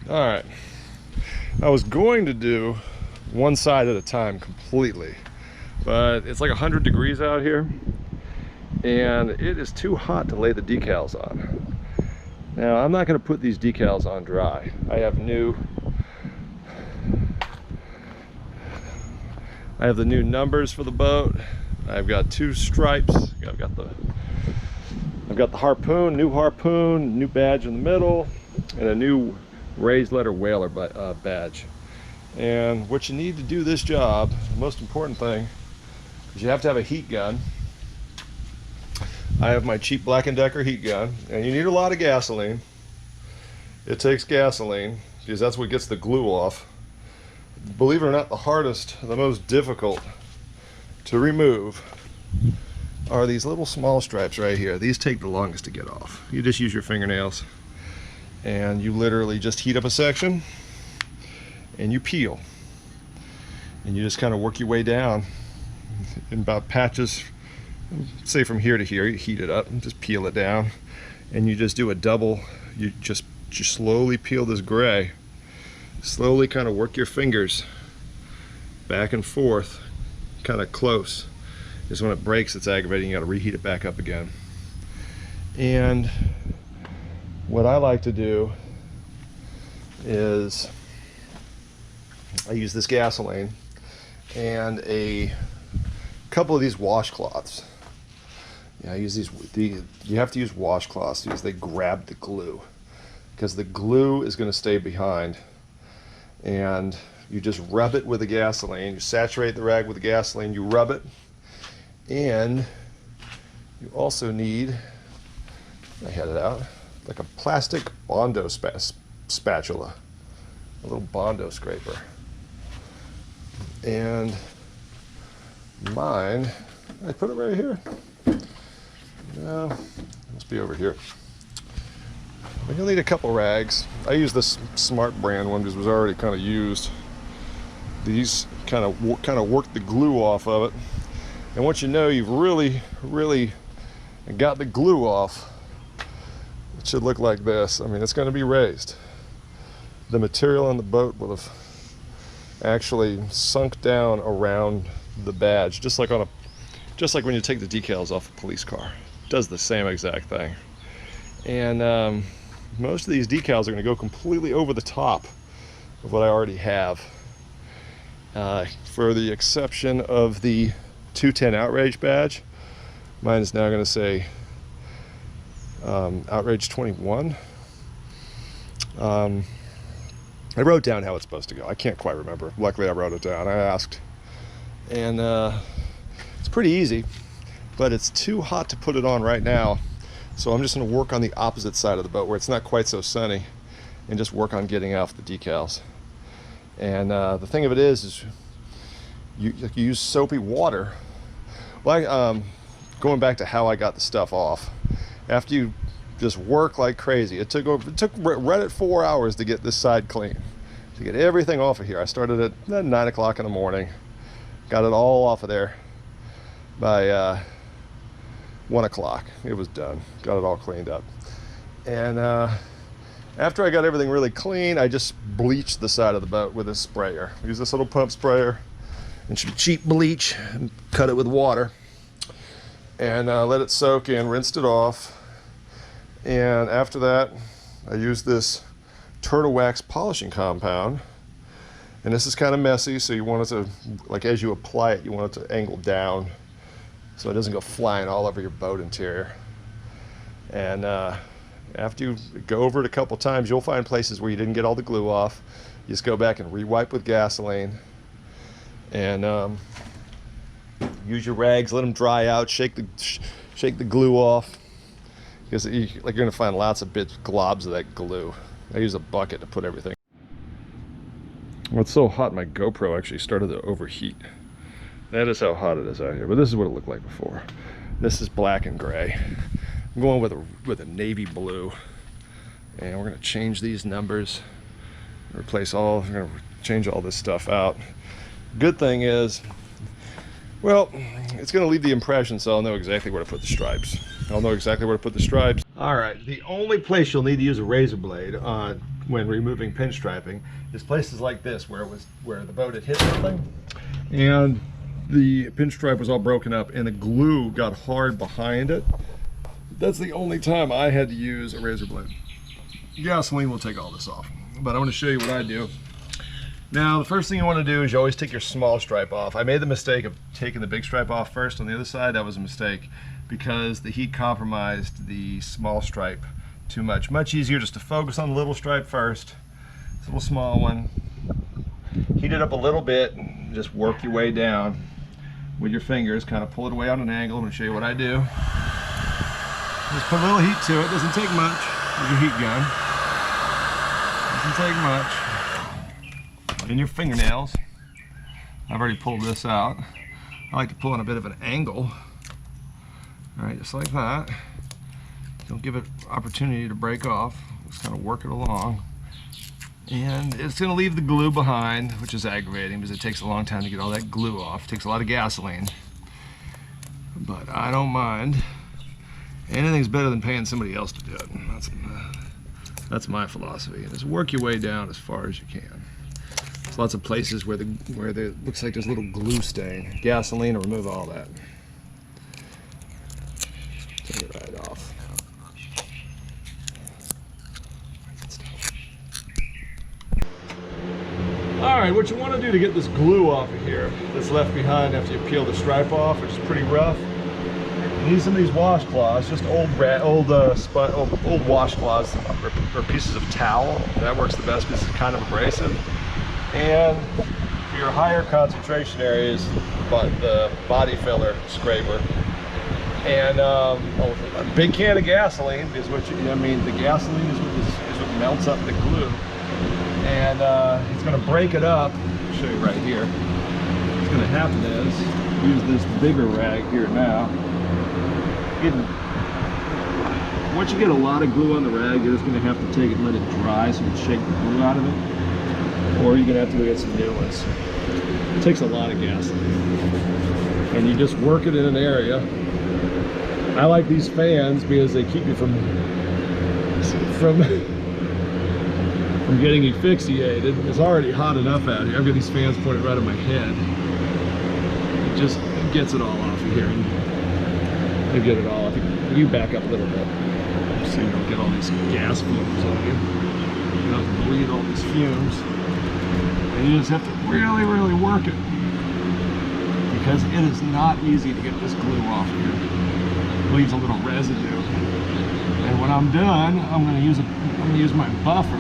All right, I was going to do one side at a time completely, but it's like 100 degrees out here and it is too hot to lay the decals on. Now I'm not going to put these decals on dry. I have the new numbers for the boat. I've got two stripes. I've got the harpoon, new badge in the middle, and a new raised letter whaler badge. And what you need to do this job, the most important thing, is you have to have a heat gun. I have my cheap Black & Decker heat gun, and you need a lot of gasoline. It takes gasoline because that's what gets the glue off. Believe it or not, the most difficult to remove are these little small stripes right here. These take the longest to get off. You just use your fingernails and you literally just heat up a section and you peel. And you just kind of work your way down in about patches, say from here to here. You heat it up and just peel it down, and you just do a double. You just slowly peel this gray, slowly kind of work your fingers back and forth, kind of close. Because when it breaks, it's aggravating. You got to reheat it back up again. And what I like to do is I use this gasoline and a couple of these washcloths. Yeah, I use these. You have to use washcloths because they grab the glue, because the glue is going to stay behind. And you just rub it with the gasoline. You saturate the rag with the gasoline. You rub it, and you also need, I had it out, like a plastic Bondo spatula, a little Bondo scraper. And mine, I put it right here. No, it must be over here. But you'll need a couple rags. I use this Smart brand one because it was already kind of used. These kind of work the glue off of it. And once you know you've really got the glue off, it should look like this. I mean, it's going to be raised. The material on the boat will have actually sunk down around the badge, just like when you take the decals off a police car. It does the same exact thing. And most of these decals are going to go completely over the top of what I already have, for the exception of the 210 Outrage badge. Mine is now going to say Outrage 21. I wrote down how it's supposed to go. I can't quite remember. Luckily I wrote it down. I asked. And it's pretty easy, but it's too hot to put it on right now. So I'm just going to work on the opposite side of the boat where it's not quite so sunny, and just work on getting off the decals. And the thing of it is you use soapy water. Well, going back to how I got the stuff off, after you just work like crazy, it took right at 4 hours to get this side clean, to get everything off of here. I started at 9 o'clock in the morning, got it all off of there by 1 o'clock. It was done, got it all cleaned up. And after I got everything really clean, I just bleached the side of the boat with a sprayer. Use this little pump sprayer and some cheap bleach and cut it with water, and let it soak in, rinsed it off. And after that, I used this turtle wax polishing compound. And this is kind of messy, so you want it to, like, as you apply it, you want it to angle down so it doesn't go flying all over your boat interior. And after you go over it a couple times, you'll find places where you didn't get all the glue off. You just go back and re-wipe with gasoline, and use your rags, let them dry out, shake the glue off, because you're going to find lots of globs of that glue. I use a bucket to put everything. Well, it's so hot my GoPro actually started to overheat. That is how hot it is out here, but this is what it looked like before. This is black and gray. I'm going with a navy blue, and we're going to change these numbers, we're going to change all this stuff out. Good thing is, well, it's going to leave the impression, so I'll know exactly where to put the stripes. All right, the only place you'll need to use a razor blade when removing pinstriping is places like this where the boat had hit something and the pinstripe was all broken up and the glue got hard behind it. That's the only time I had to use a razor blade. Gasoline will take all this off, but I want to show you what I do. Now, the first thing you want to do is you always take your small stripe off. I made the mistake of taking the big stripe off first on the other side. That was a mistake because the heat compromised the small stripe too much. Much easier just to focus on the little stripe first. This little small one. Heat it up a little bit, just work your way down with your fingers, kind of pull it away on an angle. I'm going to show you what I do. Just put a little heat to it, doesn't take much. There's your heat gun. Doesn't take much. In your fingernails. I've already pulled this out. I like to pull on a bit of an angle. All right, just like that. Don't give it opportunity to break off. Just kind of work it along. And it's going to leave the glue behind, which is aggravating because it takes a long time to get all that glue off. It takes a lot of gasoline. But I don't mind. Anything's better than paying somebody else to do it. That's my philosophy. Just work your way down as far as you can. There's lots of places where there looks like there's a little glue stain. Gasoline will remove all that. Take it right off. All right, what you want to do to get this glue off of here that's left behind after you peel the stripe off, which is pretty rough, you need some of these washcloths, just old washcloths or pieces of towel. That works the best because it's kind of abrasive. And for your higher concentration areas, the body filler scraper. And a big can of gasoline is what the gasoline is what melts up the glue. And it's going to break it up. I'll show you right here. What's going to happen is, use this bigger rag here now. Once you get a lot of glue on the rag, you're just going to have to take it and let it dry so you can shake the glue out of it. Or you're going to have to go get some new ones. It takes a lot of gasoline. And you just work it in an area. I like these fans because they keep you from getting asphyxiated. It's already hot enough out here. I've got these fans pointed right at my head. It just gets it all off of here. You get it all off. You back up a little bit so you don't get all these gas fumes on you. You don't have to breathe all these fumes. And you just have to really, really work it because it is not easy to get this glue off here. It leaves a little residue. And when I'm done, I'm going to use my buffer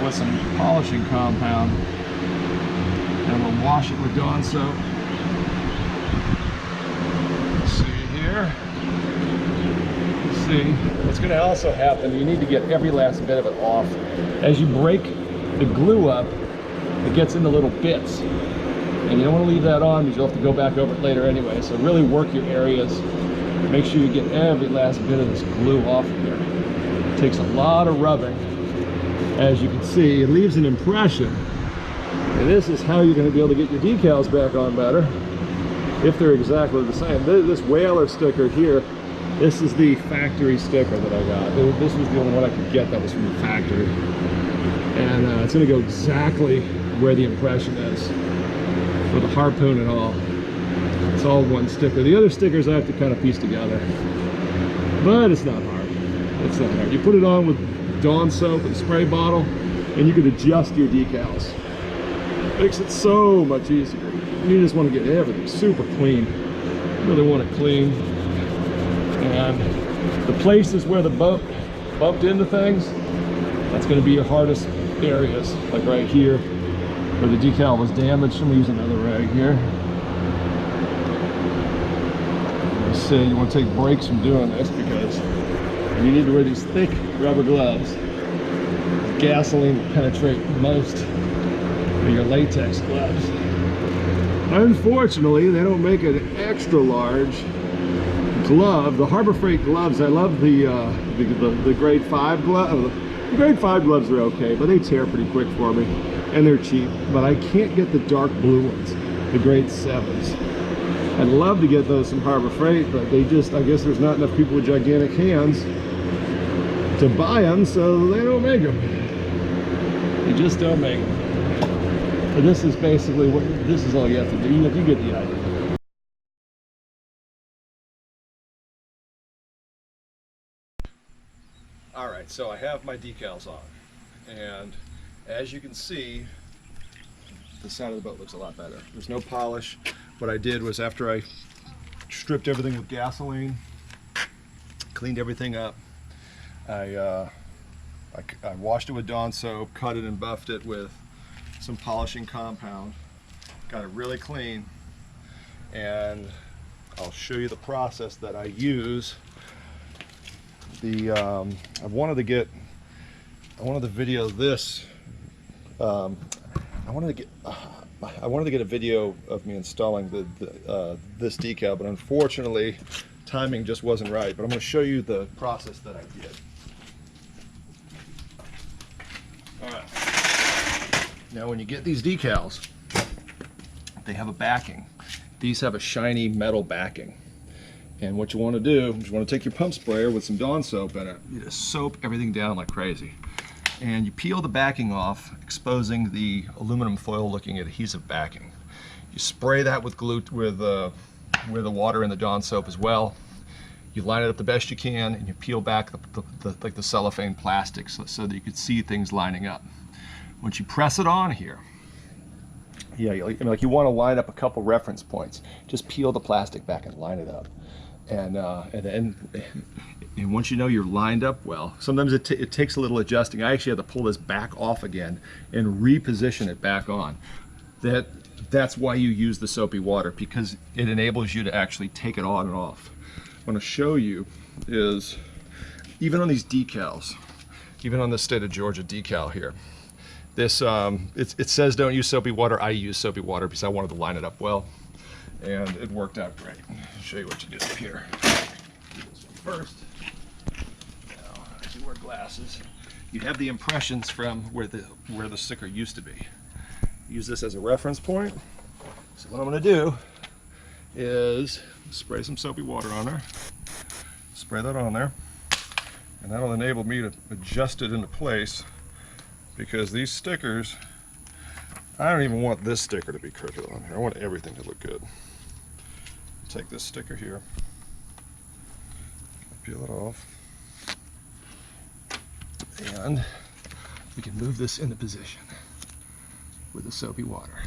with some polishing compound, and I'm going to wash it with Dawn soap. See here? See, what's going to also happen, you need to get every last bit of it off. As you break the glue up, it gets into little bits, and you don't want to leave that on because you'll have to go back over it later anyway. So really work your areas. Make sure you get every last bit of this glue off of there. It takes a lot of rubbing. As you can see, it leaves an impression. And this is how you're going to be able to get your decals back on better, if they're exactly the same. This Whaler sticker here, this is the factory sticker that I got. This was the only one I could get that was from the factory. And it's going to go exactly where the impression is, with the harpoon and all. It's all one sticker. The other stickers I have to kind of piece together. But it's not hard. It's not hard. You put it on with Dawn soap and a spray bottle, and you can adjust your decals. Makes it so much easier. You just want to get everything super clean. You really want it clean. And the places where the boat bumped into things, that's going to be your hardest areas, like right here where the decal was damaged. I'm going to use another rag here. See, you want to take breaks from doing this because you need to wear these thick rubber gloves. Gasoline will penetrate most of your latex gloves. Unfortunately, they don't make an extra large glove. The Harbor Freight gloves, I love the grade 5 glove. The grade 5 gloves are okay, but they tear pretty quick for me, and they're cheap. But I can't get the dark blue ones, the grade 7s. I'd love to get those from Harbor Freight, but they just, I guess there's not enough people with gigantic hands to buy them, so they don't make them. They just don't make them. But this is basically what, this is all you have to do. You get the idea. All right, so I have my decals on, and as you can see, the side of the boat looks a lot better. There's no polish. What I did was, after I stripped everything with gasoline, cleaned everything up, I washed it with Dawn soap, cut it and buffed it with some polishing compound, got it really clean, and I'll show you the process that I use. I wanted to video this. I wanted to get a video of me installing this decal, but unfortunately timing just wasn't right. But I'm going to show you the process that I did. All right. Now, when you get these decals, they have a backing. These have a shiny metal backing. And what you want to do is you want to take your pump sprayer with some Dawn soap in it. You just soap everything down like crazy. And you peel the backing off, exposing the aluminum foil looking adhesive backing. You spray that with glue, with the water in the Dawn soap as well. You line it up the best you can, and you peel back like the cellophane plastic so that you can see things lining up. Once you press it on here, yeah, like you want to line up a couple reference points. Just peel the plastic back and line it up. And once you know you're lined up well, sometimes it takes a little adjusting. I actually had to pull this back off again and reposition it back on. That's why you use the soapy water, because it enables you to actually take it on and off. What I want to show you is, even on these decals, even on the state of Georgia decal here, this it says don't use soapy water. I use soapy water because I wanted to line it up well, and it worked out great. I'll show you what you do here. Do this one first. Now, as you wear glasses, you have the impressions from where the sticker used to be. Use this as a reference point. So what I'm going to do is spray some soapy water on there. Spray that on there, and that'll enable me to adjust it into place, because these stickers, I don't even want this sticker to be crooked on here. I want everything to look good. Take this sticker here, peel it off, and we can move this into position with the soapy water.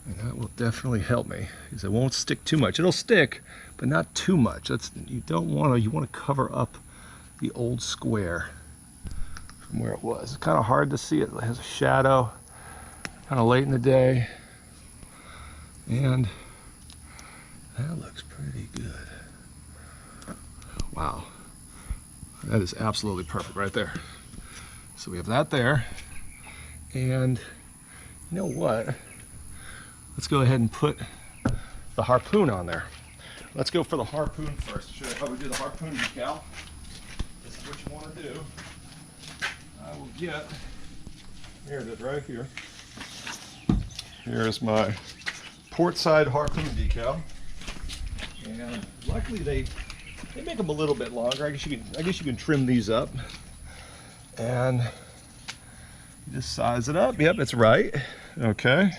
And that will definitely help me, because it won't stick too much. It'll stick, but not too much. You want to cover up the old square from where it was. It's kind of hard to see it. It has a shadow, kind of late in the day, and that looks pretty good. Wow, that is absolutely perfect right there. So we have that there, and you know what? Let's go ahead and put the harpoon on there. Let's go for the harpoon first. Show you how we do the harpoon decal. This is what you want to do. I will get, here it is right here. Here's my port side harpoon decal. And luckily they make them a little bit longer. I guess you can trim these up. And you just size it up. Yep, it's right. Okay.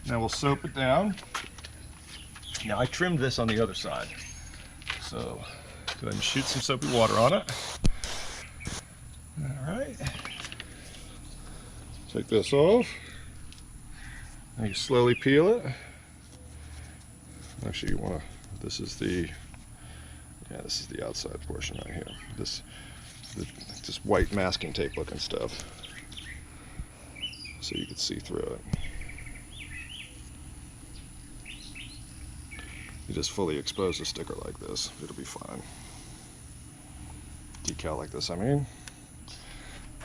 Now we'll soap it down. Now I trimmed this on the other side. So go ahead and shoot some soapy water on it. All right. Take this off. Now you slowly peel it. Actually, you want to, this is the outside portion right here. This white masking tape looking stuff. So you can see through it. You just fully expose the sticker like this, it'll be fine. Decal like this, I mean.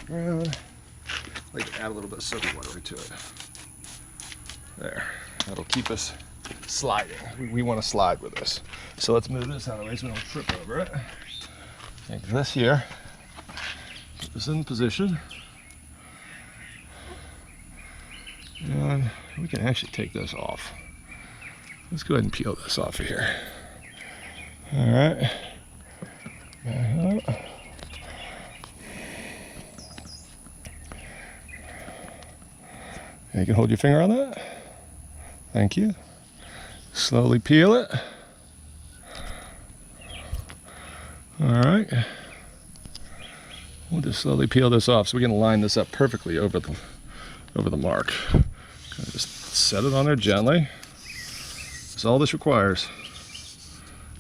And I like to add a little bit of soapy water to it. There, that'll keep us sliding. We want to slide with this. So let's move this out of the way so we don't trip over it. Take this here, put this in position. And we can actually take this off. Let's go ahead and peel this off of here. All right. You can hold your finger on that. Thank you. Slowly peel it. All right. We'll just slowly peel this off so we can line this up perfectly over the mark. Just set it on there gently. That's all this requires.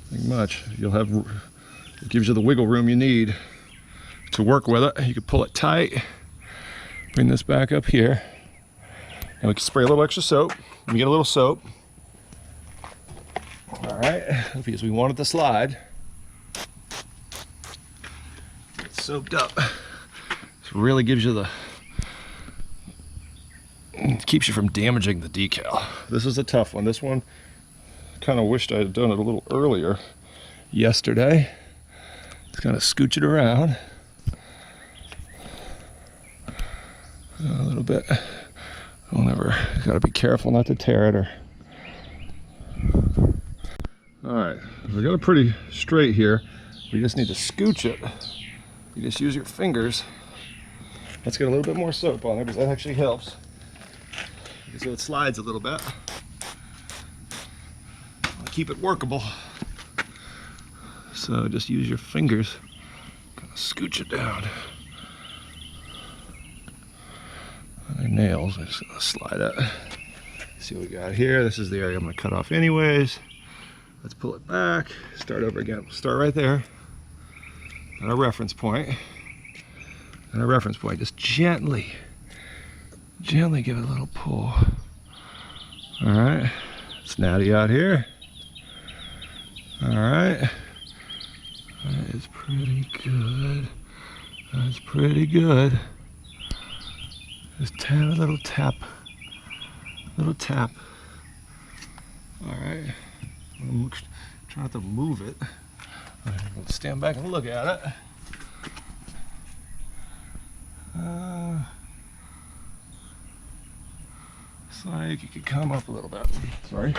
Nothing much. It gives you the wiggle room you need to work with it. You can pull it tight. Bring this back up here. And we can spray a little extra soap. We get a little soap. All right, because we want it to slide. It's soaped up. This really gives you keeps you from damaging the decal. This is a tough one. This one, kind of wished I had done it a little earlier yesterday. Just kind of scooch it around a little bit. Gotta be careful not to tear it. All right, we got it pretty straight here. We just need to scooch it. You just use your fingers. Let's get a little bit more soap on there because that actually helps. So it slides a little bit. Keep it workable. So just use your fingers, kind of scooch it down. They're nails, I'm just gonna slide it. See what we got here. This is the area I'm gonna cut off anyways. Let's pull it back, start over again. We'll start right there at our reference point. And our reference point, just gently give it a little pull. All right, it's natty out here. All right, that is pretty good. That's pretty good. Just a little tap. All right, I'm trying not to move it. I'm gonna stand back and look at it. Looks like it could come up a little bit. Sorry.